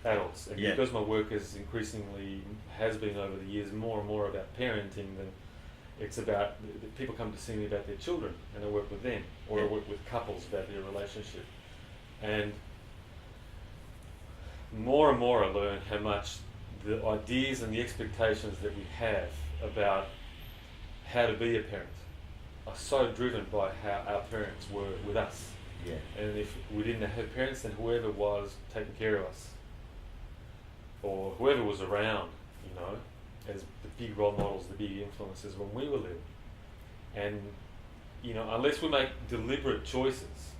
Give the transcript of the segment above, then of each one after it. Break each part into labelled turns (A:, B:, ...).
A: adults, and because my work has been over the years more and more about parenting than it's about people come to see me about their children, and I work with them, or I work with couples about their relationship, and more and more I learn how much the ideas and the expectations that we have about how to be a parent are so driven by how our parents were with us.
B: Yeah.
A: And if we didn't have parents, then whoever was taking care of us, or whoever was around, as the big role models, the big influences when we were little. And, unless we make deliberate choices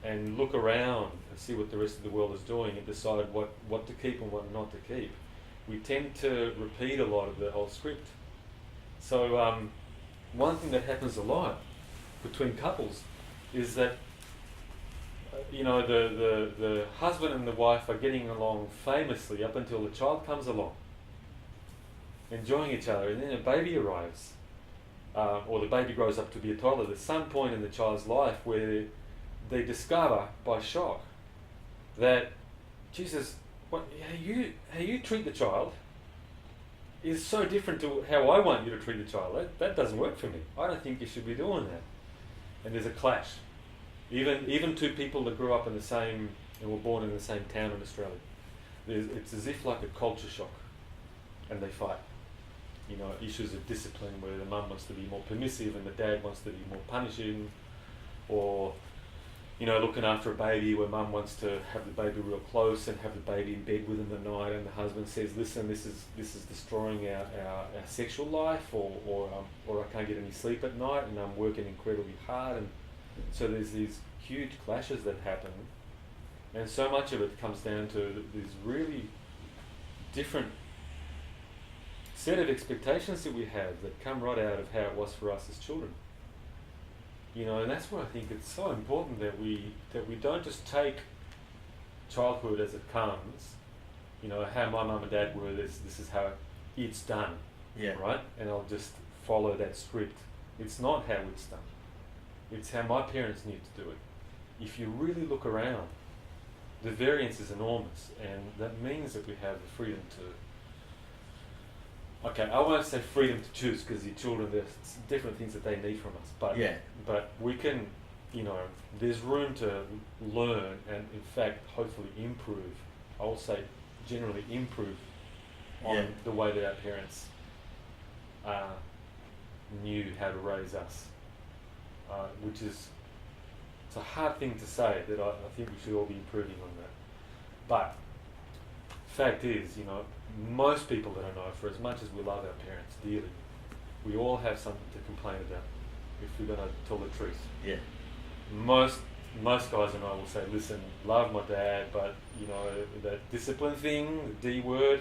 A: and look around and see what the rest of the world is doing and decide what to keep and what not to keep, we tend to repeat a lot of the old script. So one thing that happens a lot between couples is that the husband and the wife are getting along famously up until the child comes along, enjoying each other, and then a baby arrives, or the baby grows up to be a toddler. There's some point in the child's life where they discover by shock that, Jesus, how you treat the child is so different to how I want you to treat the child. That doesn't work for me. I don't think you should be doing that. And there's a clash. Even two people that grew up in the same and were born in the same town in Australia, it's as if like a culture shock, and they fight. Issues of discipline where the mum wants to be more permissive and the dad wants to be more punishing, or looking after a baby where mum wants to have the baby real close and have the baby in bed with him at night, and the husband says, listen, this is destroying our sexual life, or I can't get any sleep at night and I'm working incredibly hard. And so there's these huge clashes that happen, and so much of it comes down to these really different set of expectations that we have that come right out of how it was for us as children. And that's why I think it's so important that we don't just take childhood as it comes. How my mum and dad were. This is how it's done.
B: Yeah.
A: Right. And I'll just follow that script. It's not how it's done. It's how my parents need to do it. If you really look around, the variance is enormous, and that means that we have the freedom to. Okay, I won't say freedom to choose, because your children, there's different things that they need from us. But we can, there's room to learn and, in fact, hopefully improve. I will say generally improve on the way that our parents knew how to raise us, which is, it's a hard thing to say, that I think we should all be improving on that. But fact is, most people that I know, for as much as we love our parents dearly, we all have something to complain about if we're going to tell the truth.
B: Yeah.
A: Most guys and I will say, listen, love my dad, but that discipline thing, the D word,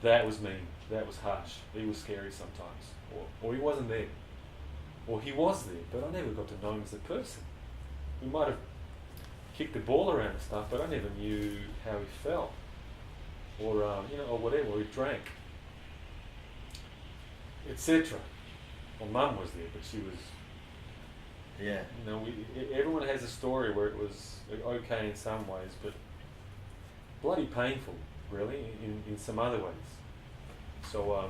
A: that was mean, that was harsh, he was scary sometimes, or he wasn't there, or he was there, but I never got to know him as a person. He might have kicked the ball around and stuff, but I never knew how he felt. Or or whatever, or he drank, etc. Well, Mum was there, but she was.
B: Yeah.
A: Everyone has a story where it was okay in some ways, but bloody painful, really, in some other ways. So